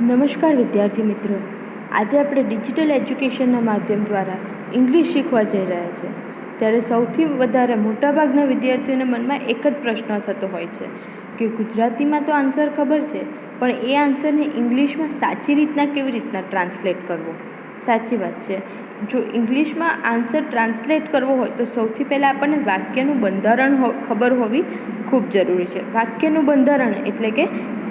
નમસ્કાર વિદ્યાર્થી મિત્રો, આજે આપણે ડિજિટલ એજ્યુકેશનના માધ્યમ દ્વારા ઇંગ્લિશ શીખવા જઈ રહ્યા છે. ત્યારે સૌથી વધારે મોટાભાગના વિદ્યાર્થીઓના મનમાં એક જ પ્રશ્ન થતો હોય છે કે ગુજરાતીમાં તો આન્સર ખબર છે, પણ એ આન્સરને ઇંગ્લિશમાં સાચી રીતના કેવી રીતના ટ્રાન્સલેટ કરવો. સાચી વાત છે. જો ઇંગ્લિશમાં આન્સર ટ્રાન્સલેટ કરવો હોય તો સૌથી પહેલાં આપણને વાક્યનું બંધારણ ખબર હોવી ખૂબ જરૂરી છે. વાક્યનું બંધારણ એટલે કે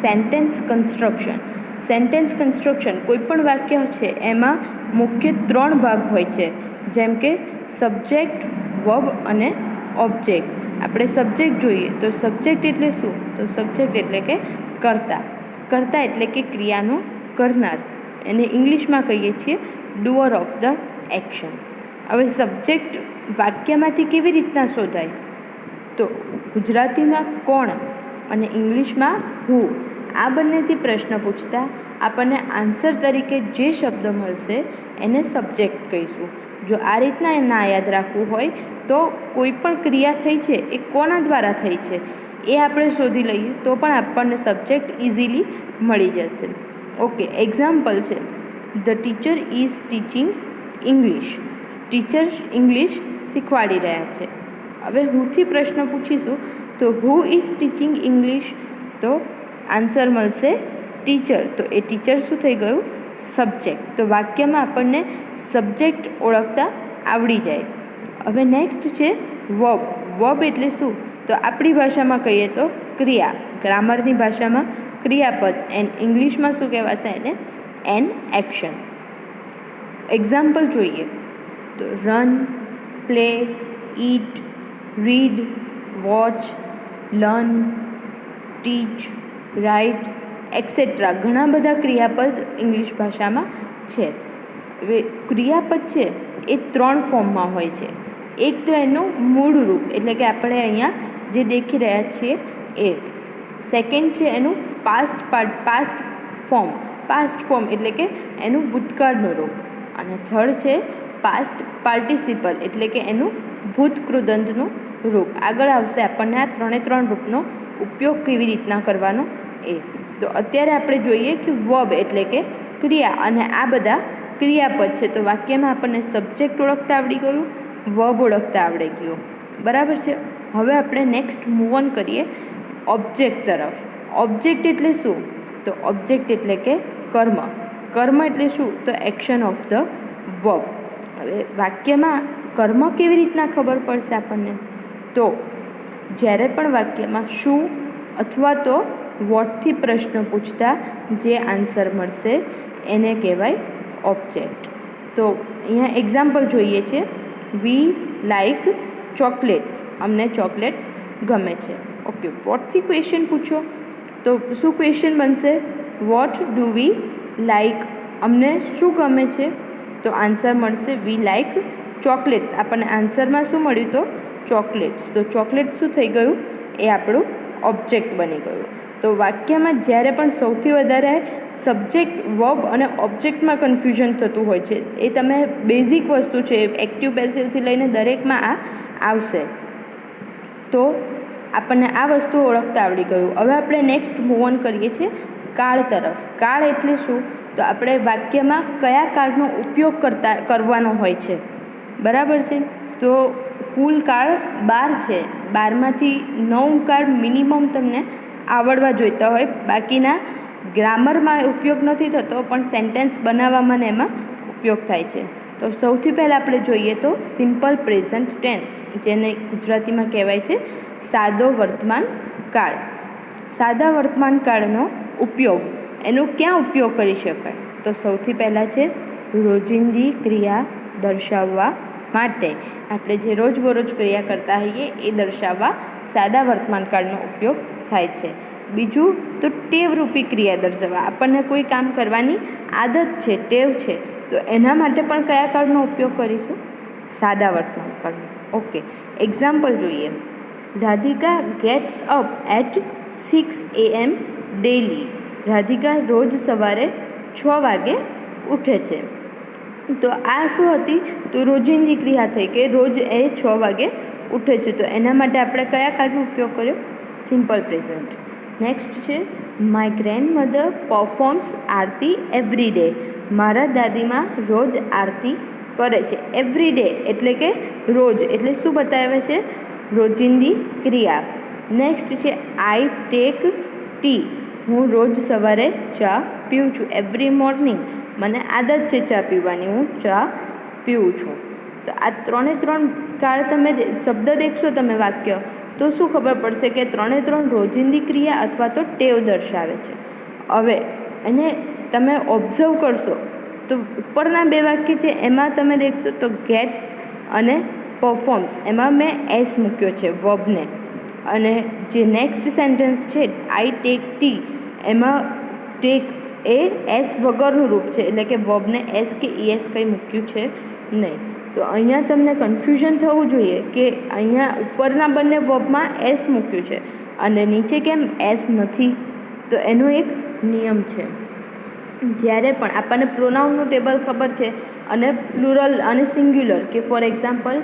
સેન્ટેન્સ કન્સ્ટ્રક્શન. સેન્ટેન્સ કન્સ્ટ્રક્શન કોઈપણ વાક્ય છે એમાં મુખ્ય 3 ભાગ હોય છે, જેમ કે સબ્જેક્ટ, વર્બ અને ઓબ્જેક્ટ. આપણે સબ્જેક્ટ જોઈએ તો સબ્જેક્ટ એટલે શું? તો સબ્જેક્ટ એટલે કે કર્તા. કર્તા એટલે કે ક્રિયાનો કરનાર. એને ઇંગ્લિશમાં કહીએ છીએ ડુઅર ઓફ ધ એક્શન. હવે સબ્જેક્ટ વાક્યમાંથી કેવી રીતના શોધાય? તો ગુજરાતીમાં કોણ અને ઇંગ્લિશમાં હુ, આ બંનેથી પ્રશ્ન પૂછતા આપણને આન્સર તરીકે જે શબ્દ મળશે એને સબ્જેક્ટ કહીશું. જો આ રીતના ના યાદ રાખવું હોય તો કોઈ પણ ક્રિયા થઈ છે એ કોના દ્વારા થઈ છે એ આપણે શોધી લઈએ તો પણ આપણને સબ્જેક્ટ ઇઝીલી મળી જશે. ઓકે, એક્ઝામ્પલ છે, the teacher is teaching English. Teacher English શીખવાડી રહ્યા છે. હવે હુથી પ્રશ્ન પૂછીશું તો હુ ઇઝ ટીચિંગ ઇંગ્લિશ, તો આન્સર મળશે ટીચર. તો એ ટીચર શું થઈ ગયું? સબ્જેક્ટ. તો વાક્યમાં આપણને સબ્જેક્ટ ઓળખતા આવડી જાય. હવે નેક્સ્ટ છે વર્બ. વર્બ એટલે શું? તો આપણી ભાષામાં કહીએ તો ક્રિયા. ગ્રામરની ભાષામાં ક્રિયાપદ. એન્ડ ઇંગ્લિશમાં શું કહેવાશે એને? An action. એક્ઝામ્પલ જોઈએ તો રન, પ્લે, ઈટ, રીડ, વોચ, લર્ન, ટીચ, રાઇટ એક્સેટ્રા. ઘણા બધા ક્રિયાપદ ઇંગ્લિશ ભાષામાં છે. હવે ક્રિયાપદ છે એ 3 ફોર્મમાં હોય છે. એક તો એનું મૂળ રૂપ એટલે કે આપણે અહીંયા જે દેખી રહ્યા છીએ એ. સેકન્ડ છે એનું પાસ્ટ ફોર્મ. પાસ્ટ ફોર્મ એટલે કે એનું ભૂતકાળનું રૂપ. અને થર્ડ છે પાસ્ટ પાર્ટિસિપલ એટલે કે એનું ભૂતકૃદંતનું રૂપ. આગળ આવશે આપણને આ 3 રૂપનો ઉપયોગ કેવી રીતના કરવાનો એ. તો અત્યારે આપણે જોઈએ કે વર્બ એટલે કે ક્રિયા અને આ બધા ક્રિયાપદ છે. તો વાક્યમાં આપણને સબ્જેક્ટ ઓળખતા આવડી ગયું, વર્બ ઓળખતા આવડી ગયું. બરાબર છે. હવે આપણે નેક્સ્ટ મૂવ ઓન કરીએ ઓબ્જેક્ટ તરફ. ઓબ્જેક્ટ એટલે શું? તો ઓબ્જેક્ટ એટલે કે કર્મ. કર્મ એટલે શું? તો એક્શન ઓફ ધ વર્બ. હવે વાક્યમાં કર્મ કેવી રીતના ખબર પડશે આપણને? તો જ્યારે પણ વાક્યમાં શું અથવા તો વોટથી પ્રશ્ન પૂછતા જે આન્સર મળશે એને કહેવાય ઓબ્જેક્ટ. તો અહીંયા એક્ઝામ્પલ જોઈએ છે, વી લાઈક ચોકલેટ્સ. અમને ચોકલેટ્સ ગમે છે. ઓકે, વોટથી ક્વેશ્ચન પૂછો તો શું ક્વેશ્ચન બનશે? What do we like. અમને શું ગમે છે? તો આન્સર મળશે વી લાઈક ચોકલેટ્સ. આપણને આન્સરમાં શું મળ્યું? તો ચોકલેટ્સ. તો ચોકલેટ્સ શું થઈ ગયું? એ આપણું ઓબ્જેક્ટ બની ગયું. તો વાક્યમાં જ્યારે પણ સૌથી વધારે સબ્જેક્ટ, વર્બ અને ઓબ્જેક્ટમાં કન્ફ્યુઝન થતું હોય છે, એ તમે બેઝિક વસ્તુ છે, એક્ટિવ પેસિવથી લઈને દરેકમાં આ આવશે. તો આપણને આ વસ્તુ ઓળખતા આવડી ગયું. હવે આપણે નેક્સ્ટ મૂવ ઓન કરીએ છીએ કાળ તરફ. કાળ એટલે શું? તો આપણે વાક્યમાં કયા કાળનો ઉપયોગ કરવાનો હોય છે. બરાબર છે. તો કુલ કાળ 12 છે. 12માંથી 9 કાળ મિનિમમ તમને આવડવા જોઈતા હોય. બાકીના ગ્રામરમાં ઉપયોગ નથી થતો, પણ સેન્ટેન્સ બનાવવામાં ને એમાં ઉપયોગ થાય છે. તો સૌથી પહેલાં આપણે જોઈએ તો સિમ્પલ પ્રેઝન્ટ ટેન્સ, જેને ગુજરાતીમાં કહેવાય છે સાદો વર્તમાન કાળ. સાદા વર્તમાન કાળનો ઉપયોગ, એનો ક્યાં ઉપયોગ કરી શકાય? તો સૌથી પહેલાં છે રોજિંદી ક્રિયા દર્શાવવા માટે. આપણે જે રોજબરોજ ક્રિયા કરતા હોઈએ એ દર્શાવવા સાદા વર્તમાન કાળનો ઉપયોગ થાય છે. બીજું તો ટેવરૂપી ક્રિયા દર્શાવવા. આપણને કોઈ કામ કરવાની આદત છે, ટેવ છે, તો એના માટે પણ કયા કાળનો ઉપયોગ કરીશું? સાદા વર્તમાન કાળનો. ઓકે, એક્ઝામ્પલ જોઈએ, Radhika gets up at 6 AM daily. Radhika રોજ સવારે 6 વાગે ઉઠે છે. તો આ શું હતી? તો રોજિંદી ક્રિયા થઈ કે રોજ એ 6 વાગે ઉઠે છે. તો એના માટે આપણે કયા કાળનો ઉપયોગ કર્યો? Simple present. નેક્સ્ટ છે my grandmother performs aarti every day. મારા દાદીમાં રોજ આરતી કરે છે. એવરી ડે એટલે કે રોજ, એટલે શું બતાવે છે? રોજિંદી ક્રિયા. નેક્સ્ટ છે આઈ ટેક ટી. હું રોજ સવારે ચા પીઉં છું. એવરી મોર્નિંગ મને આદત છે ચા પીવાની, હું ચા પીઉં છું. તો આ ત્રણ કાળ તમે શબ્દ દેખશો તમે વાક્ય, તો શું ખબર પડશે કે ત્રણ રોજિંદી ક્રિયા અથવા તો ટેવ દર્શાવે છે. હવે એને તમે ઓબ્ઝર્વ કરશો તો ઉપરના બે વાક્ય છે એમાં તમે દેખશો તો ગેટ્સ અને પરફોર્મ્સ, એમાં મેં એસ મૂક્યો છે વર્બને. અને જે નેક્સ્ટ સેન્ટેન્સ છે આઈ ટેક ટી, એમાં ટેક એ એસ વગરનું રૂપ છે, એટલે કે વર્બને એસ કે ઈએસ કંઈ મૂક્યું છે નહીં. તો અહીંયા તમને કન્ફ્યુઝન થવું જોઈએ કે અહીંયા ઉપરના બંને વર્બમાં એસ મૂક્યું છે અને નીચે કેમ એસ નથી. તો એનો એક નિયમ છે, જ્યારે પણ આપણને પ્રોનાઉનનું ટેબલ ખબર છે અને પ્લુરલ અને સિંગ્યુલર, કે ફોર એક્ઝામ્પલ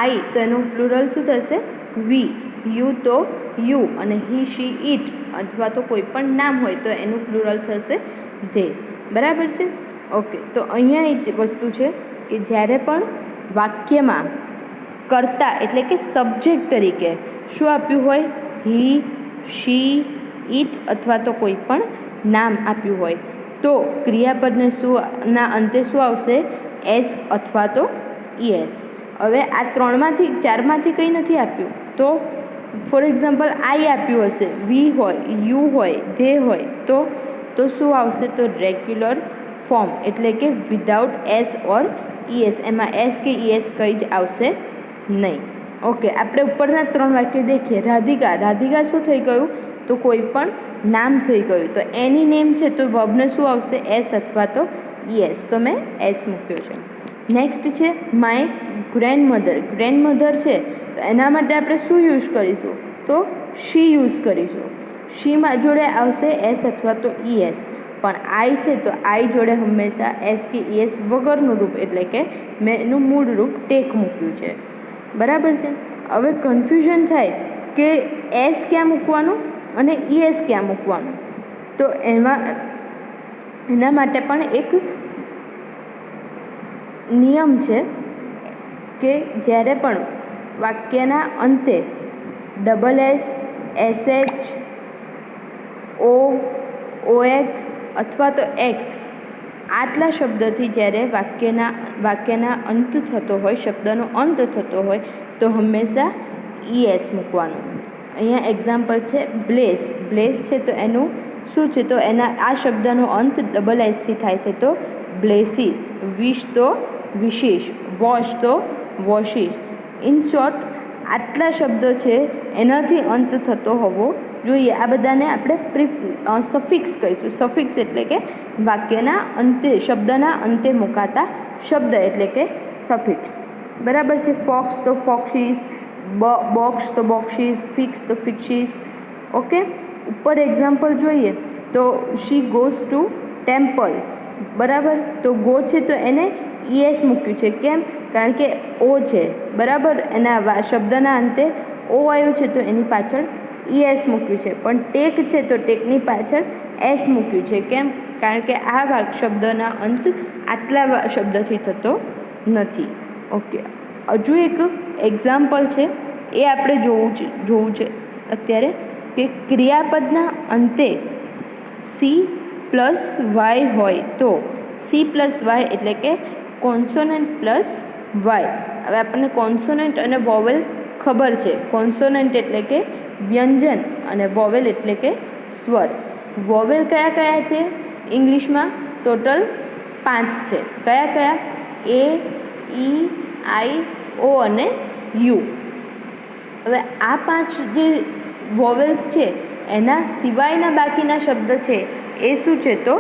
આઈ તો એનું પ્લુરલ શું થશે? વી. યુ તો યુ, અને હી શી ઇટ, અથવા તો કોઈ પણ નામ હોય તો એનું પ્લુરલ થશે ધે. બરાબર છે? ઓકે. તો અહીંયા એ જ વસ્તુ છે કે જ્યારે પણ વાક્યમાં કર્તા એટલે કે સબ્જેક્ટ તરીકે શું આપ્યું હોય? હી, શી, ઇટ અથવા તો કોઈ પણ નામ આપ્યું હોય તો ક્રિયાપદને શું ના અંતે શું આવશે? એસ અથવા તો ઈએસ. હવે આ ચારમાંથી કંઈ નથી આપ્યું, તો ફોર એક્ઝામ્પલ આઈ આપ્યું હશે, વી હોય, યુ હોય, ધે હોય, તો શું આવશે? તો રેગ્યુલર ફોર્મ, એટલે કે વિધાઉટ એસ ઓર ઈએસ. એમાં એસ કે ઈએસ કંઈ જ આવશે નહીં. ઓકે. આપણે ઉપરના 3 વાક્ય દેખીએ. રાધિકા શું થઈ ગયું? તો કોઈ પણ નામ થઈ ગયું. તો એની નેમ છે તો વર્બને શું આવશે? એસ અથવા તો ઈએસ. તો મેં એસ મૂક્યો છે. નેક્સ્ટ છે માય ગ્રેન્ડમધર છે, તો એના માટે આપણે શું યુઝ કરીશું? તો શી યુઝ કરીશું. શીમાં જોડે આવશે એસ અથવા તો ઈએસ. પણ આઈ છે તો આઈ જોડે હંમેશા એસ કે ઈએસ વગરનું રૂપ, એટલે કે મેં એનું મૂળ રૂપ ટેક મૂક્યું છે. બરાબર છે? હવે કન્ફ્યુઝન થાય કે એસ ક્યાં મૂકવાનું અને ઈએસ ક્યાં મૂકવાનું. તો એના માટે પણ એક નિયમ છે કે જ્યારે પણ વાક્યના અંતે ડબલ એસ, એસએચ, ઓએક્સ અથવા તો એક્સ આટલા શબ્દથી જ્યારે વાક્યના અંત થતો હોય, શબ્દનો અંત થતો હોય, તો હંમેશા ઈએસ મૂકવાનું. અહીંયા એક્ઝામ્પલ છે બ્લેસ છે તો એનું શું છે? તો આ શબ્દનો અંત ડબલ એસથી થાય છે તો બ્લેસીસ. વિશ તો વિશેષ, વોશ તો વોશિસ. ઇન શોર્ટ આટલા શબ્દો છે એનાથી અંત થતો હોવો જોઈએ. આ બધાને આપણે સફિક્સ કહીશું. સફિક્સ એટલે કે વાક્યના અંતે, શબ્દના અંતે મુકાતા શબ્દ એટલે કે સફિક્સ. બરાબર છે? ફોક્સ તો ફોક્સીસ, બોક્સ તો બોક્સીસ, ફિક્સ તો ફિક્સીસ. ઓકે. ઉપર એક્ઝામ્પલ જોઈએ તો શી ગોઝ ટુ ટેમ્પલ. બરાબર? તો ગો છે તો એને ઈએસ મૂક્યું છે. કેમ? કારણ કે ઓ છે. બરાબર? એના શબ્દના અંતે ઓ આવ્યું છે તો એની પાછળ ઈએસ મૂક્યું છે. પણ ટેક છે તો ટેકની પાછળ એસ મૂક્યું છે. કેમ? કારણ કે આ શબ્દના અંત આટલા શબ્દથી થતો નથી. ઓકે. હજુ એક એક્ઝામ્પલ છે એ આપણે જોવું છે અત્યારે, કે ક્રિયાપદના અંતે સી પ્લસ વાય હોય તો સી પ્લસ વાય એટલે કે કોન્સોનન્ટ પ્લસ વાય. હવે આપણને કોન્સોનન્ટ અને વોવેલ ખબર છે. કોન્સોનન્ટ એટલે કે વ્યંજન અને વોવેલ એટલે કે સ્વર. વોવેલ કયા કયા છે ઇંગ્લિશમાં? ટોટલ 5 છે. કયા? એ, ઈ, આઈ, ઓ અને યુ. હવે આ 5 જે વોવેલ્સ છે એના સિવાયના બાકીના શબ્દ છે એ શું છે? તો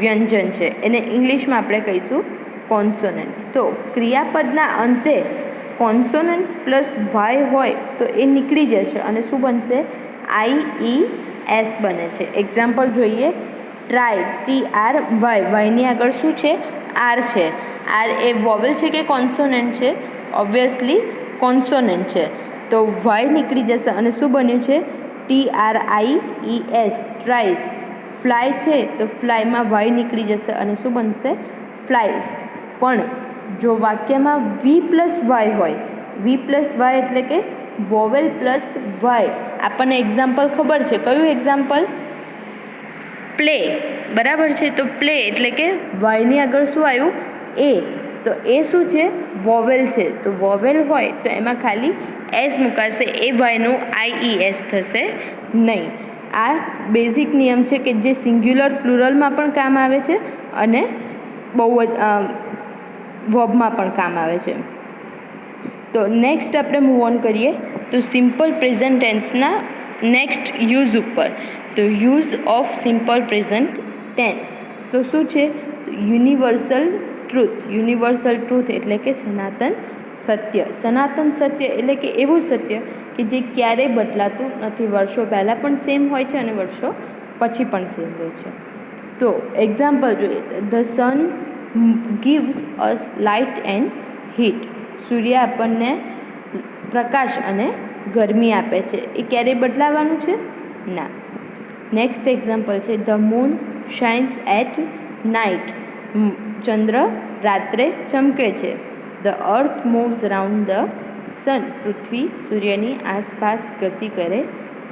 વ્યંજન છે. એને ઇંગ્લિશમાં આપણે કહીશું કોન્સોનન્ટ્સ. તો ક્રિયાપદના અંતે કોન્સોનન્ટ પ્લસ વાય હોય તો એ નીકળી જશે અને શું બનશે? આઈ, ઈ, એસ બને છે. એક્ઝામ્પલ જોઈએ. Try, TRY. વાયની આગળ શું છે? આર છે. આર એ વોવેલ છે કે કોન્સોનન્ટ છે? ઓબ્વિયસલી કોન્સોનન્ટ છે. તો વાય નીકળી જશે અને શું બન્યું છે? TRIES, ટ્રાઇસ. ફ્લાય છે તો ફ્લાયમાં વાય નીકળી જશે અને શું બનશે? ફ્લાઇઝ. પણ જો વાક્યમાં વી પ્લસ વાય હોય, વી પ્લસ વાય એટલે કે વોવેલ પ્લસ વાય, આપણને એક્ઝામ્પલ ખબર છે. કયું એક્ઝામ્પલ? પ્લે. બરાબર છે. તો પ્લે એટલે કે વાયની આગળ શું આવ્યું? એ. તો એ શું છે? વોવેલ છે. તો વોવેલ હોય તો એમાં ખાલી એસ મુકાશે, એ વાયનું IES થશે નહીં. આ બેઝિક નિયમ છે કે જે સિંગ્યુલર પ્લુરલમાં પણ કામ આવે છે અને બહુ વર્બમાં પણ કામ આવે છે. તો નેક્સ્ટ આપણે મૂવ ઓન કરીએ તો સિમ્પલ પ્રેઝન્ટ ટેન્સના નેક્સ્ટ યુઝ ઉપર. તો use of simple present tense તો શું છે? Universal truth. યુનિવર્સલ ટ્રુથ એટલે કે સનાતન સત્ય. સનાતન સત્ય એટલે કે એવું સત્ય કે જે ક્યારેય બદલાતું નથી. વર્ષો પહેલાં પણ સેમ હોય છે અને વર્ષો પછી પણ સેમ હોય છે. તો એક્ઝામ્પલ જોઈએ. The sun gives us light and heat. સૂર્ય આપણને પ્રકાશ અને ગરમી આપે છે. એ ક્યારેય બદલાવાનું છે? ના. નેક્સ્ટ એક્ઝામ્પલ છે the moon shines at night. ચંદ્ર રાત્રે ચમકે છે. The earth moves round the sun. પૃથ્વી સૂર્યની આસપાસ ગતિ કરે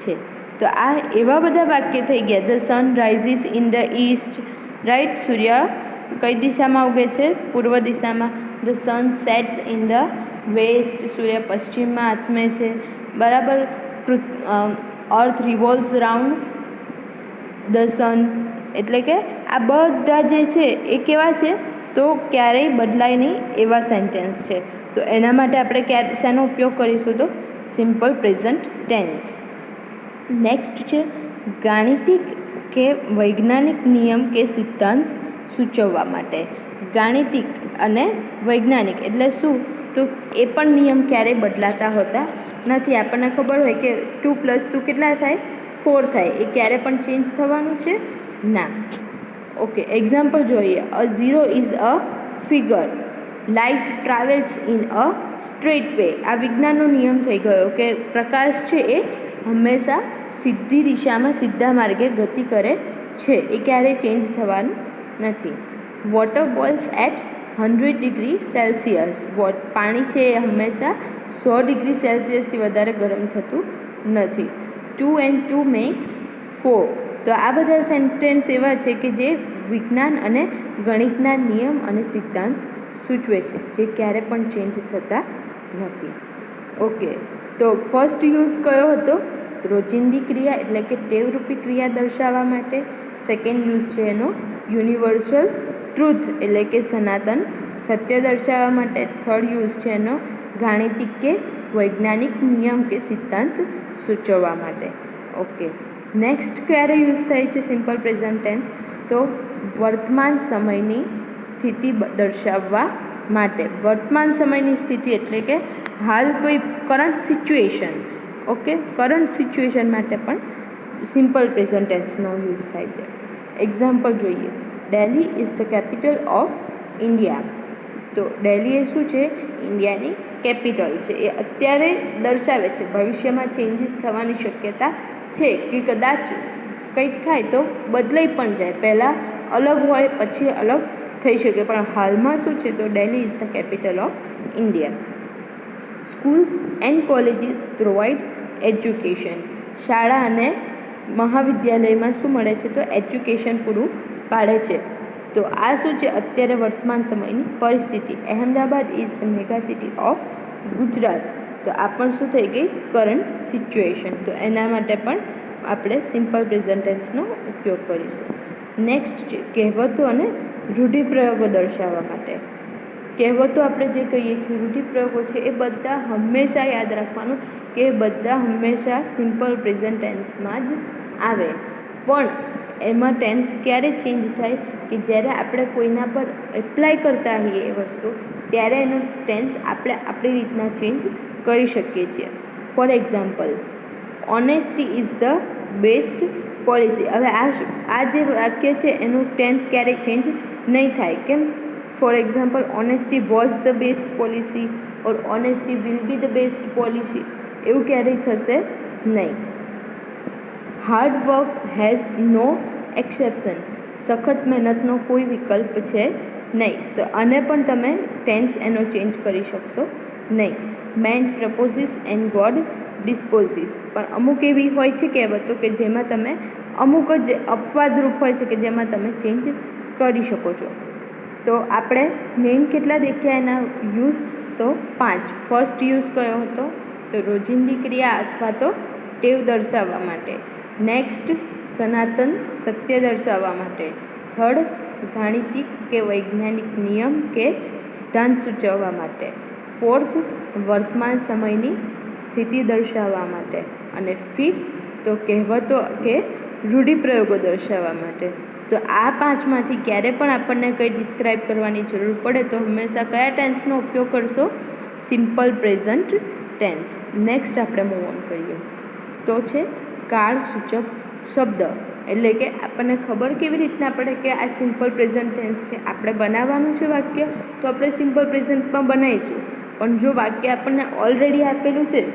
છે. તો આ એવા બધા વાક્ય થઈ ગયા. The sun rises in the east. Right. સૂર્ય કઈ દિશામાં ઉગે છે? પૂર્વ દિશામાં. The sun sets in the west. સૂર્ય પશ્ચિમમાં આથમે છે. બરાબર. Earth revolves round the sun. એટલે કે આ બધા જે છે એ કેવા છે? તો ક્યારેય બદલાય નહીં એવા સેન્ટેન્સ છે. તો એના માટે આપણે શેનો ઉપયોગ કરીશું? તો સિમ્પલ પ્રેઝન્ટ ટેન્સ. નેક્સ્ટ છે ગાણિતિક કે વૈજ્ઞાનિક નિયમ કે સિદ્ધાંત સૂચવવા માટે. ગાણિતિક અને વૈજ્ઞાનિક એટલે શું? તો એ પણ નિયમ ક્યારેય બદલાતા હોતા નથી. આપણને ખબર હોય કે 2 + 2 કેટલા થાય? 4 થાય. એ ક્યારે પણ ચેન્જ થવાનું છે? ના. ઓકે. એક્ઝામ્પલ જોઈએ. A zero is a figure. Light travels in a straight way. આ વિજ્ઞાનનો નિયમ થઈ ગયો કે પ્રકાશ છે એ હંમેશા સીધી દિશામાં સીધા માર્ગે ગતિ કરે છે. એ ક્યારેય ચેન્જ થવાનું નથી. Water boils at 100 degree Celsius. પાણી છે એ હંમેશા 100 ડિગ્રી સેલ્સિયસથી વધારે ગરમ થતું નથી. 2 and 2 makes 4. તો આ બધા સેન્ટેન્સ એવા છે કે જે વિજ્ઞાન અને ગણિતના નિયમ અને સિદ્ધાંત સૂચવે છે, જે ક્યારે પણ ચેન્જ થતા નથી. ઓકે. તો ફર્સ્ટ યુઝ કયો હતો? રોજિંદી ક્રિયા એટલે કે ટેવરૂપી ક્રિયા દર્શાવવા માટે. સેકન્ડ યુઝ છે એનો યુનિવર્સલ ટ્રુથ એટલે કે સનાતન સત્ય દર્શાવવા માટે. થર્ડ યુઝ છે એનો ગાણિતિક કે વૈજ્ઞાનિક નિયમ કે સિદ્ધાંત સૂચવવા માટે. ઓકે. નેક્સ્ટ ક્યારે યુઝ થાય છે સિમ્પલ પ્રેઝન્ટ ટેન્સ? તો વર્તમાન સમયની સ્થિતિ દર્શાવવા માટે. વર્તમાન સમયની સ્થિતિ એટલે કે હાલ કોઈ current situation. Okay. Current situation માટે પણ સિમ્પલ પ્રેઝન્ટ ટેન્સનો યુઝ થાય છે. એક્ઝામ્પલ જોઈએ. Delhi is the capital of India. તો દિલ્હી એ શું છે? ઇન્ડિયાની કેપિટલ છે. એ અત્યારે દર્શાવે છે. ભવિષ્યમાં ચેન્જીસ થવાની શક્યતા છે કે કદાચ કંઈક થાય તો બદલાઈ પણ જાય. પહેલાં અલગ હોય પછી અલગ થઈ શકે, પણ હાલમાં શું છે? તો Delhi is the capital of India. Schools and colleges provide education. શાળા અને મહાવિદ્યાલયમાં શું મળે છે? તો એજ્યુકેશન પૂરું પાડે છે. તો આ શું છે? અત્યારે વર્તમાન સમયની પરિસ્થિતિ. Ahmedabad is the mega city of Gujarat. તો આ પણ શું થઈ ગઈ? Current situation. તો એના માટે પણ આપણે સિમ્પલ પ્રેઝન્ટ ટેન્સનો ઉપયોગ કરીશું. નેક્સ્ટ છે કહેવતો અને રૂઢિપ્રયોગો દર્શાવવા માટે. કહેવતો આપણે જે કહીએ છીએ, રૂઢિપ્રયોગો છે, એ બધા હંમેશા યાદ રાખવાનું કે બધા હંમેશા સિમ્પલ પ્રેઝન્ટ ટેન્સમાં જ આવે. પણ એમાં ટેન્સ ક્યારે ચેન્જ થાય? કે જ્યારે આપણે કોઈના પર એપ્લાય કરતા હોઈએ એ વસ્તુ, ત્યારે એનું ટેન્સ આપણે આપણી રીતના ચેન્જ કરી શકીએ છીએ. Four example, honesty is the best policy. હવે આ જે વાક્ય છે એનું ટેન્સ ક્યારેય ચેન્જ નહીં થાય. કેમ? For example, honesty was the best policy or honesty will be the best policy. એવું ક્યારેય થશે નહીં. Hard work has no exception, સખત મહેનતનો કોઈ વિકલ્પ છે નહીં. તો આને પણ તમે ટેન્સ એનો ચેન્જ કરી શકશો નહીં. મેન પ્રપોઝિસ એન્ડ ગોડ ડિસ્પોઝિસ, પણ અમુક એવી હોય છે કહેવતો કે જેમાં તમે અમુક જ અપવાદરૂપ હોય છે કે જેમાં તમે ચેન્જ કરી શકો છો. તો આપણે મેઇન કેટલા દેખ્યા એના યુઝ? તો 5. ફર્સ્ટ યુઝ કયો હતો? તો રોજિંદી ક્રિયા અથવા તો ટેવ દર્શાવવા માટે. નેક્સ્ટ, સનાતન સત્ય દર્શાવવા માટે. થર્ડ, ગાણિતિક કે વૈજ્ઞાનિક નિયમ કે સિદ્ધાંત સૂચવવા માટે. ફોર્થ, વર્તમાન સમયની સ્થિતિ દર્શાવવા માટે. અને ફિફ્થ, તો કહેવતો કે રૂઢિપ્રયોગો દર્શાવવા માટે. તો આ 5માંથી ક્યારે પણ આપણને કંઈ ડિસ્ક્રાઇબ કરવાની જરૂર પડે તો હંમેશા કયા ટેન્સનો ઉપયોગ કરશો? Simple present tense. નેક્સ્ટ આપણે મૂવ ઓન કરીએ તો છે કાળસૂચક શબ્દ. એટલે કે આપણને ખબર કેવી રીતના પડે કે આ સિમ્પલ પ્રેઝન્ટ ટેન્સ છે? આપણે બનાવવાનું છે વાક્ય તો આપણે સિમ્પલ પ્રેઝન્ટમાં બનાવીશું, પણ જો વાક્ય આપણને ઓલરેડી આપેલું છે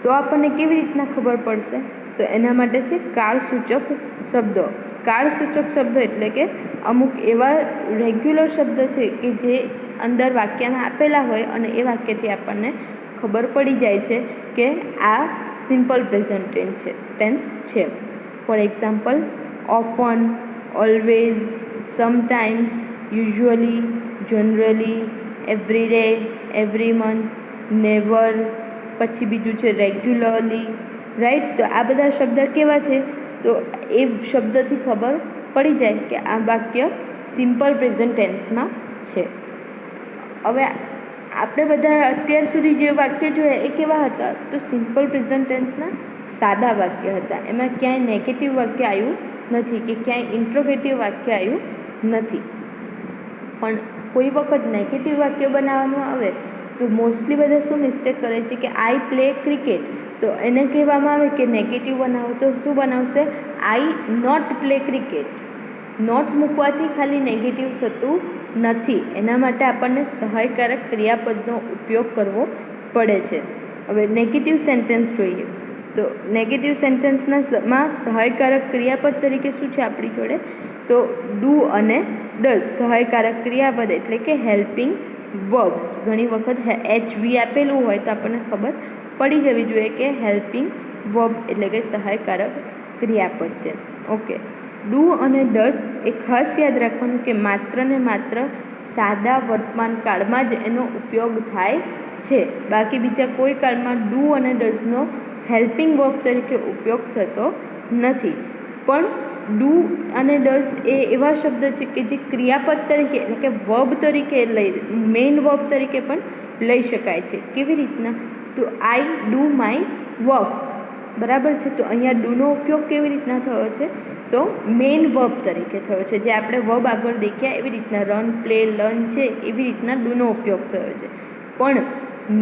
તો આપણને કેવી રીતના ખબર પડશે? તો એના માટે છે કાળસૂચક શબ્દો. કાળસૂચક શબ્દ એટલે કે અમુક એવા રેગ્યુલર શબ્દ છે કે જે અંદર વાક્યમાં આપેલા હોય અને એ વાક્યથી આપણને ખબર પડી જાય છે કે આ સિમ્પલ પ્રેઝન્ટ ટેન્સ છે. For example, often, always, sometimes, usually, generally, every day, every month, never, પછી બીજું છે રેગ્યુલરલી, રાઈટ. તો આ બધા શબ્દ કેવા છે? તો એ શબ્દથી ખબર પડી જાય કે આ વાક્ય સિમ્પલ પ્રેઝન્ટ ટેન્સમાં છે. હવે આપણે બધા અત્યાર સુધી જે વાક્ય જોયા એ કેવા હતા? તો સિમ્પલ પ્રેઝન્ટ ટેન્સના સાદા વાક્ય હતા. એમાં ક્યાંય નેગેટિવ વાક્ય આવ્યું નથી કે ક્યાંય ઇન્ટ્રોગેટિવ વાક્ય આવ્યું નથી. પણ કોઈ વખત નેગેટિવ વાક્ય બનાવવાનું આવે તો મોસ્ટલી બધા શું મિસ્ટેક કરે છે કે આઈ પ્લે ક્રિકેટ, તો એને કહેવામાં આવે કે નેગેટિવ બનાવો તો શું બનાવશે? I not play cricket. Not મૂકવાથી ખાલી નેગેટિવ થતું નથી, એના માટે આપણને સહાયકારક ક્રિયાપદનો ઉપયોગ કરવો પડે છે. હવે નેગેટિવ સેન્ટેન્સ જોઈએ તો નેગેટિવ સેન્ટેન્સમાં સહાયકારક ક્રિયાપદ તરીકે શું છે આપણી જોડે? તો ડુ અને ડઝ સહાયકારક ક્રિયાપદ એટલે કે હેલ્પિંગ વર્બ્સ. ઘણી વખત HV આપેલું હોય તો આપણને ખબર પડી જવી જોઈએ કે હેલ્પિંગ વર્બ એટલે કે સહાયકારક ક્રિયાપદ છે. ઓકે, ડુ અને ડઝ એ ખાસ યાદ રાખવાનું કે માત્ર ને માત્ર સાદા વર્તમાન કાળમાં જ એનો ઉપયોગ થાય છે. બાકી બીજા કોઈ કાળમાં ડુ અને ડઝનો હેલ્પિંગ વર્બ તરીકે ઉપયોગ થતો નથી. પણ ડુ અને ડઝ એ એવા શબ્દ છે કે જે ક્રિયાપદ તરીકે એટલે કે વર્બ તરીકે મેઇન વર્બ તરીકે પણ લઈ શકાય છે. કેવી રીતના? તો આઈ ડુ માય વર્ક, બરાબર છે. તો અહીંયા ડુનો ઉપયોગ કેવી રીતના થયો છે? તો મેઇન વર્બ તરીકે થયો છે. જે આપણે વર્બ આગળ દેખ્યા એવી રીતના રન, પ્લે, લર્ન છે એવી રીતના ડુનો ઉપયોગ થયો છે. પણ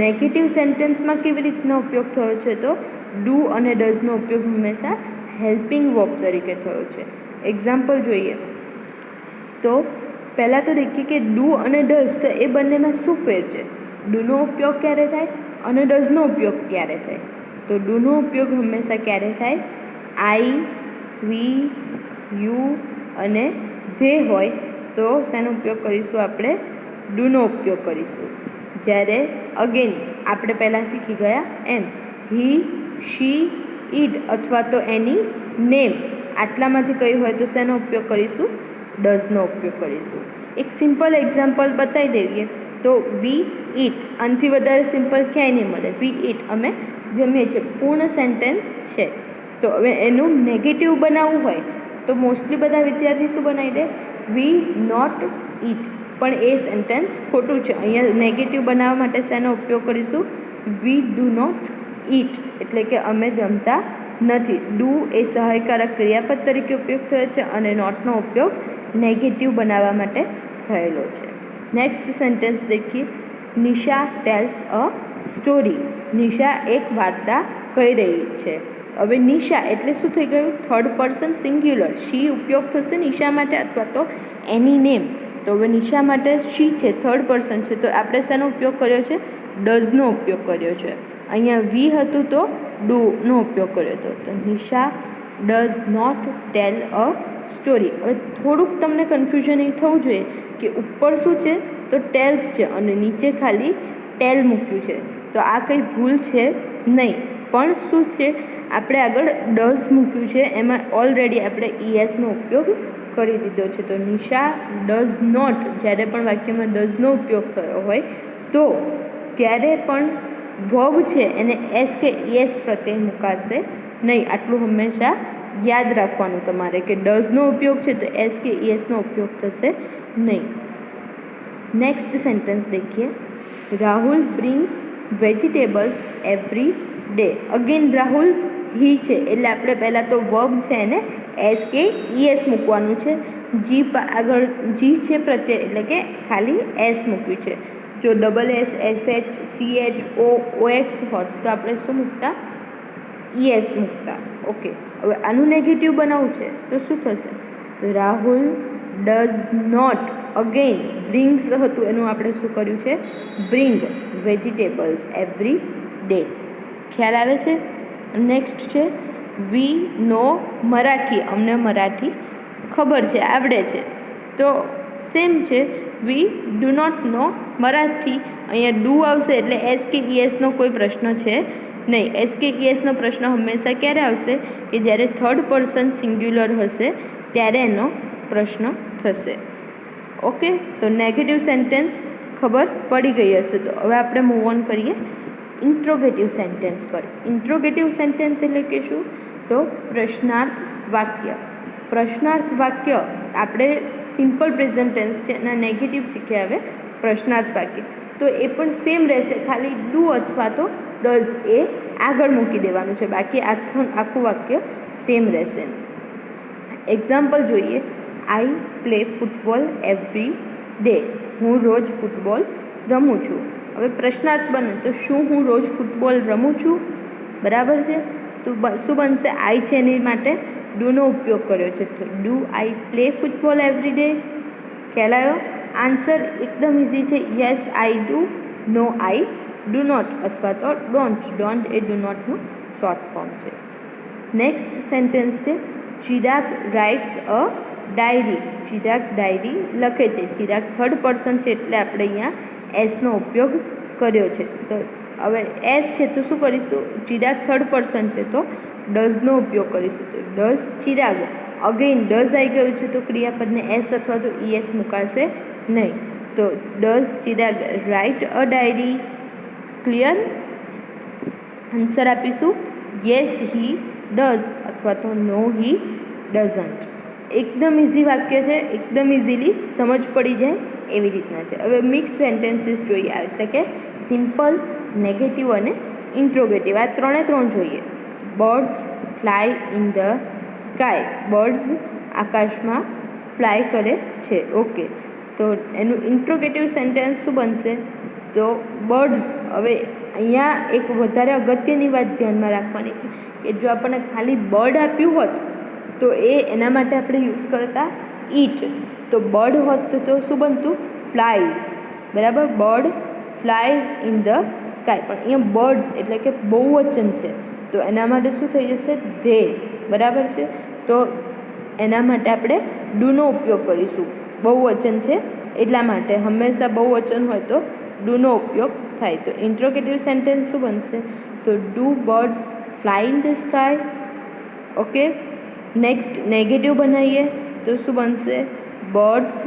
નેગેટિવ સેન્ટેન્સમાં કેવી રીતનો ઉપયોગ થયો છે? તો ડુ અને ડઝનો ઉપયોગ હંમેશા હેલ્પિંગ વર્બ તરીકે થયો છે. એક્ઝામ્પલ જોઈએ તો પહેલાં તો દેખીએ કે ડુ અને ડઝ, તો એ બંનેમાં શું ફેર છે? ડુનો ઉપયોગ ક્યારે થાય અને ડઝનો ઉપયોગ ક્યારે થાય? તો ડુનો ઉપયોગ હંમેશા ક્યારે થાય? આઈ, વી, યુ અને ધે હોય તો શેનો ઉપયોગ કરીશું આપણે? ડુનો ઉપયોગ કરીશું. જ્યારે અગેન આપણે પહેલાં શીખી ગયા એમ હી, શી, ઇટ અથવા તો એની નેમ, આટલામાંથી કયું હોય તો શેનો ઉપયોગ કરીશું? ડઝનો ઉપયોગ કરીશું. એક સિમ્પલ એક્ઝામ્પલ બતાવી દઈએ તો વી ઇટ, આનાથી વધારે સિમ્પલ ક્યાંય નહીં મળે. વી ઇટ, અમે જમીએ છીએ, પૂર્ણ સેન્ટેન્સ છે. તો હવે એનું નેગેટિવ બનાવવું હોય તો મોસ્ટલી બધા વિદ્યાર્થી શું બનાવી દે? વી નોટ ઇટ, પણ એ સેન્ટેન્સ ખોટું છે. અહીંયા નેગેટિવ બનાવવા માટે શેનો ઉપયોગ કરીશું? વી ડુ નોટ ઇટ, એટલે કે અમે જમતા નથી. ડુ એ સહાયકારક ક્રિયાપદ તરીકે ઉપયોગ થયો છે અને નોટનો ઉપયોગ નેગેટિવ બનાવવા માટે થયેલો છે. નેક્સ્ટ સેન્ટેન્સ દેખીએ. Nisha tells a story. Nisha એક વાર્તા કહી રહી છે. હવે નિશા એટલે શું થઈ ગયું? Third person singular. શી ઉપયોગ થશે નિશા માટે અથવા તો એની નેમ. તો હવે નિશા માટે શી છે, થર્ડ પર્સન છે, તો આપણે શેનો ઉપયોગ કર્યો છે? ડઝનો ઉપયોગ કર્યો છે. અહીંયા વી હતું તો ડુનો ઉપયોગ કર્યો હતો. તો Nisha does not tell a story. હવે થોડુંક તમને કન્ફ્યુઝન એ થવું જોઈએ કે ઉપર શું છે તો ટેલ્સ છે અને નીચે ખાલી ટેલ મૂક્યું છે, તો આ કંઈ ભૂલ છે નહીં. પણ શું છે, આપણે આગળ ડઝ મૂક્યું છે, એમાં ઓલરેડી આપણે ઈએસનો ઉપયોગ કરી દીધો છે. તો નિશા ડઝ નોટ, જ્યારે પણ વાક્યમાં ડઝનો ઉપયોગ થયો હોય તો ક્યારે પણ વર્બ છે એને એસ કે ઈએસ પ્રત્યે મુકાશે નહીં. આટલું હંમેશા યાદ રાખવાનું તમારે કે ડઝનો ઉપયોગ છે તો એસ કે ઈએસનો ઉપયોગ થશે નહીં. નેક્સ્ટ સેન્ટેન્સ देखिए. Rahul brings vegetables every day. Again Rahul he છે એટલે આપણે પહેલાં તો વર્બ છે એને એસ કે ઈએસ મૂકવાનું છે. જી આગળ જી છે પ્રત્યય એટલે કે ખાલી એસ મૂક્યું છે. જો double S, S H, C H, O X હોત તો આપણે શું મૂકતા? ઈએસ મૂકતા. ઓકે, હવે આનું નેગેટિવ બનાવવું છે તો શું થશે? તો Rahul does not, again brings હતું એનું આપણે શું કર્યું છે? Bring vegetables every day. ખ્યાલ આવે છે? નેક્સ્ટ છે વી નો મરાઠી. અમને મરાઠી ખબર છે, આવડે છે. તો સેમ છે, we do not know Marathi. અહીંયા ડુ આવશે એટલે એસ કે ઈએસનો કોઈ પ્રશ્ન છે નહીં. એસ કે ઈએસનો પ્રશ્ન હંમેશા ક્યારે આવશે? કે જ્યારે થર્ડ પર્સન સિંગ્યુલર હશે ત્યારે એનો પ્રશ્ન થશે. ઓકે, તો નેગેટિવ સેન્ટેન્સ ખબર પડી ગઈ હશે. તો હવે આપણે મૂવ ઓન કરીએ ઇન્ટ્રોગેટિવ સેન્ટેન્સ પર. ઇન્ટ્રોગેટિવ સેન્ટેન્સ એટલે કે શું? તો પ્રશ્નાર્થ વાક્ય. પ્રશ્નાર્થ વાક્ય આપણે સિમ્પલ પ્રેઝન્ટ ટેન્સ છે એના નેગેટિવ શીખ્યા. હવે પ્રશ્નાર્થ વાક્ય તો એ પણ સેમ રહેશે, ખાલી ડુ અથવા તો ડઝ એ આગળ મૂકી દેવાનું છે, બાકી આખું વાક્ય સેમ રહેશે. એક્ઝામ્પલ જોઈએ. આઈ પ્લે ફૂટબોલ એવરી ડે. હું રોજ ફૂટબોલ રમું છું. હવે પ્રશ્નાર્થ બને તો શું હું રોજ ફૂટબોલ રમું છું? બરાબર છે. તો શું બનશે? આઈ છે એની માટે ડુનો ઉપયોગ કર્યો છે, તો do I play football every day. ખ્યાલ આવ્યો? આન્સર એકદમ ઇઝી છે. Yes I do, no I do not અથવા તો ડોન્ટ. ડોન્ટ એ ડુ નોટનું શોર્ટ ફોર્મ છે. નેક્સ્ટ સેન્ટેન્સ છે Chirag writes a diary. Chirag diary લખે છે. ચિરાગ થર્ડ પર્સન છે એટલે આપણે અહીંયા એસનો ઉપયોગ કર્યો છે. તો હવે એસ છે તો શું કરીશું? ચિરાગ થર્ડ પર્સન છે તો ડઝનો ઉપયોગ કરીશું. તો ડઝ ચિરાગ, અગેન ડઝ આવી ગયું છે તો ક્રિયાપદને એસ અથવા તો ઈએસ મુકાશે નહીં. તો does Chirag write a diary. Clear? Answer આપીશું યસ હી ડઝ અથવા તો નો હી ડઝન્ટ. એકદમ ઇઝી વાક્ય છે, એકદમ ઇઝીલી સમજ પડી જાય એવી રીતના છે. હવે મિક્સ સેન્ટેન્સીસ જોઈએ, એટલે કે સિમ્પલ, નેગેટિવ અને ઇન્ટ્રોગેટિવ. આ ત્રણ જોઈએ. Birds fly in the sky. Birds આકાશમાં ફ્લાય કરે છે. ઓકે, તો એનું ઇન્ટ્રોગેટિવ સેન્ટેન્સ શું બનશે? તો બર્ડ્સ. હવે અહીંયા એક વધારે અગત્યની વાત ધ્યાનમાં રાખવાની છે કે જો આપણને ખાલી બર્ડ આપ્યું હોત તો એના માટે આપણે યુઝ કરતા ઈટ. તો બર્ડ હોત તો શું બનતું? ફ્લાઇઝ. બરાબર? Bird flies in the sky. પણ અહીંયા બર્ડ્સ એટલે કે બહુવચન છે તો એના માટે શું થઈ જશે? ધે. બરાબર છે? તો એના માટે આપણે ડુનો ઉપયોગ કરીશું. બહુવચન છે એટલા માટે હંમેશા બહુવચન હોય તો ડુનો ઉપયોગ થાય. તો ઇન્ટ્રોગેટિવ સેન્ટેન્સ શું બનશે? તો do birds fly in the sky. Okay, next negative બનાવીએ તો શું બનશે? Birds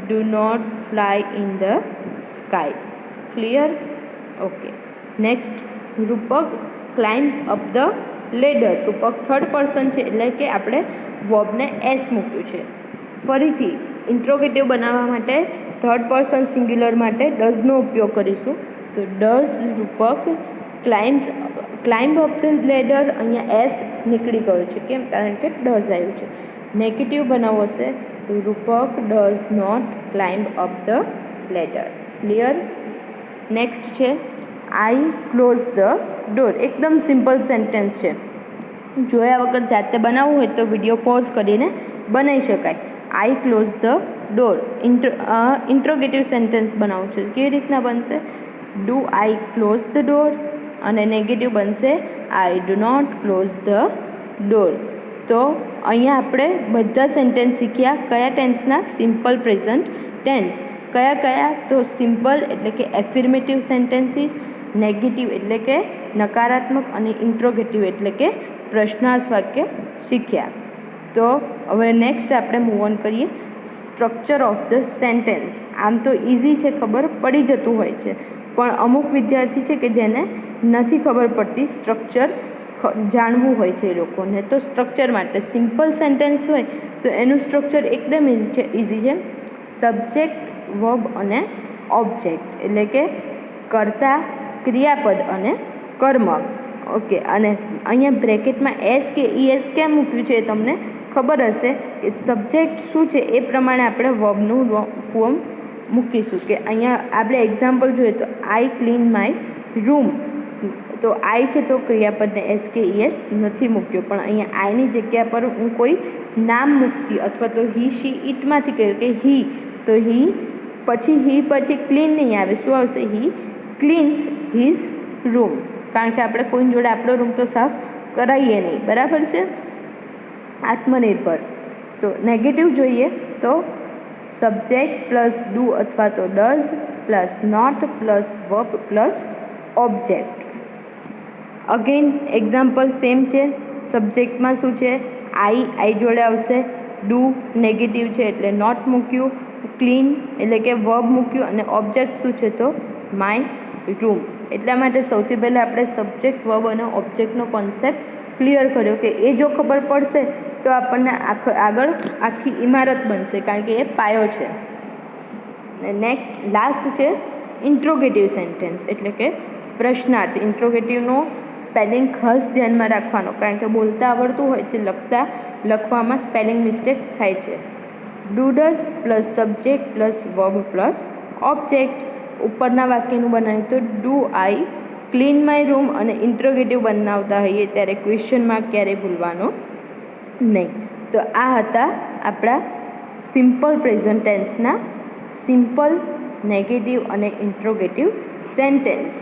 do not fly in the sky. Clear? Okay. Next Rupak climbs up the ladder. Rupak third person છે એટલે કે આપણે વર્બને એસ મૂક્યું છે. ફરીથી ઇન્ટ્રોગેટિવ બનાવવા માટે થર્ડ પર્સન સિંગ્યુલર માટે ડઝનો ઉપયોગ કરીશું. તો ડઝ રૂપક ક્લાઇમ્બ અપ ધ લેડર. અહીંયા એસ નીકળી ગયો છે. કેમ? કારણ કે ડઝ આવ્યું છે. નેગેટિવ બનાવવો હશે તો Rupak does not climb up the ladder. Clear? Next છે આઈ ક્લોઝ ધ ડોર. એકદમ સિમ્પલ સેન્ટેન્સ છે, જોયા વગર જાતે બનાવવું હોય તો વિડીયો પોઝ કરીને બનાવી શકાય. I close the door. Interrogative sentence બનાવવું છે. કેવી રીતના બનશે? Do I close the door અને નેગેટિવ બનશે I do not close the door. તો અહીંયા આપણે બધા સેન્ટેન્સ શીખ્યા કયા ટેન્સના સિમ્પલ પ્રેઝન્ટ ટેન્સ કયા તો સિમ્પલ એટલે કે એફિર્મેટિવ સેન્ટેન્સીસ, નેગેટિવ એટલે કે નકારાત્મક અને ઇન્ટ્રોગેટિવ એટલે કે પ્રશ્નાર્થ વાક્ય શીખ્યા. તો હવે નેક્સ્ટ આપણે મૂવ ઓન કરીએ સ્ટ્રક્ચર ઓફ ધ સેન્ટેન્સ. આમ તો ઇઝી છે, ખબર પડી જતું હોય છે, પણ અમુક વિદ્યાર્થી છે કે જેને નથી ખબર પડતી, સ્ટ્રક્ચર જાણવું હોય છે એ લોકોને. તો સ્ટ્રક્ચર માટે સિમ્પલ સેન્ટેન્સ હોય તો એનું સ્ટ્રક્ચર એકદમ ઇઝી છે. સબ્જેક્ટ, વર્બ અને ઓબ્જેક્ટ એટલે કે કર્તા, ક્રિયાપદ અને કર્મ. ઓકે, અને અહીંયા બ્રેકેટમાં એસ કે ઈએસ કેમ મૂક્યું છે એ તમને ખબર હશે કે સબ્જેક્ટ શું છે એ પ્રમાણે આપણે વર્બનું ફોર્મ મૂકીશું. કે અહીંયા આપણે એક્ઝામ્પલ જોઈએ તો આઈ ક્લીન માય રૂમ. તો આઈ છે તો ક્રિયાપદને એસ કે ઈએસ નથી મૂક્યો, પણ અહીંયા આઈની જગ્યા પર હું કોઈ નામ મૂકતી અથવા તો હી, શી, ઇટમાંથી કહ્યું કે હી, તો હી પછી ક્લીન નહીં આવે, શું આવશે? હી ક્લીન્સ હિઝ રૂમ. કારણ કે આપણે કોઈની જોડે આપણો રૂમ તો સાફ કરાવીએ નહીં, બરાબર છે? આત્મનિર્ભર. તો નેગેટિવ જોઈએ તો સબ્જેક્ટ પ્લસ ડુ અથવા તો does plus not plus verb plus object. Again example same છે. સબ્જેક્ટમાં શું છે? આઈ જોડે આવશે. ડુ નેગેટિવ છે એટલે નોટ મૂક્યું. ક્લીન એટલે કે વર્બ મૂક્યું. અને ઓબ્જેક્ટ શું છે? તો માય રૂમ. એટલા માટે સૌથી પહેલાં આપણે સબ્જેક્ટ, વર્બ અને ઓબ્જેક્ટનો કોન્સેપ્ટ ક્લિયર કર્યો કે એ જો ખબર પડશે તો આપણને આગળ આખી ઇમારત બનશે, કારણ કે એ પાયો છે. નેક્સ્ટ લાસ્ટ છે ઇન્ટ્રોગેટિવ સેન્ટેન્સ એટલે કે પ્રશ્નાર્થ. ઇન્ટ્રોગેટિવનું સ્પેલિંગ ખાસ ધ્યાનમાં રાખવાનો, કારણ કે બોલતા આવડતું હોય છે, લખવામાં સ્પેલિંગ મિસ્ટેક થાય છે. Do-does plus subject plus verb plus object. ઉપરના વાક્યનું બનાવીએ તો do I clean my room, અને ઇન્ટ્રોગેટિવ બનાવતા હોઈએ ત્યારે ક્વેશ્ચન માર્ક ક્યારેય ભૂલવાનો નહીં. તો આ હતા આપણા સિમ્પલ પ્રેઝન્ટ ટેન્સના સિમ્પલ, નેગેટિવ અને ઇન્ટ્રોગેટિવ સેન્ટેન્સ.